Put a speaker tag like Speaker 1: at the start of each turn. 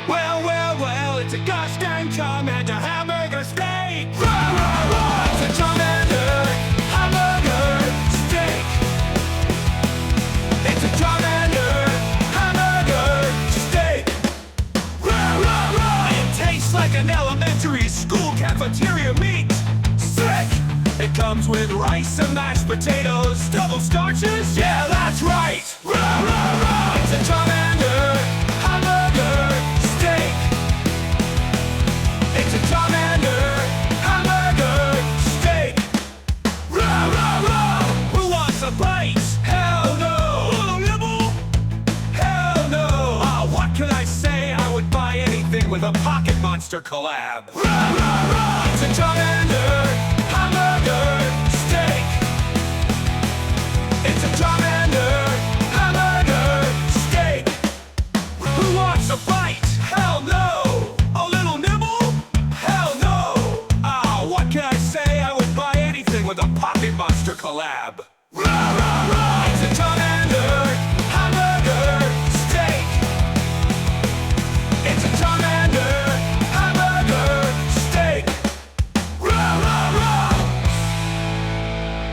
Speaker 1: Well, it's a gosh dang Charmander Hamburger steak! Rah, rah, rah! It's a Charmander Hamburger steak! It's a Charmander Hamburger steak! Rah, rah, rah! It tastes like an elementary school cafeteria meat! Sick! It comes with rice and mashed potatoes, double starches, yeah, that's right! Rah, rah, rah! It's a Charmander Hamburger steak! It's a Charmander Hamburger steak! Rah, rah, rah! Who wants a bite? Hell no! A little nibble? Hell no! What can I say? I would buy anything with a Pocket Monster collab! Rah, rah, rah! It's a Charmander Hamburger steak! It's a Charmander Hamburger steak! Who wants a bite? Hell no! A little nibble? Hell no! What can I say? I would buy anything with a Pocket Monster collab!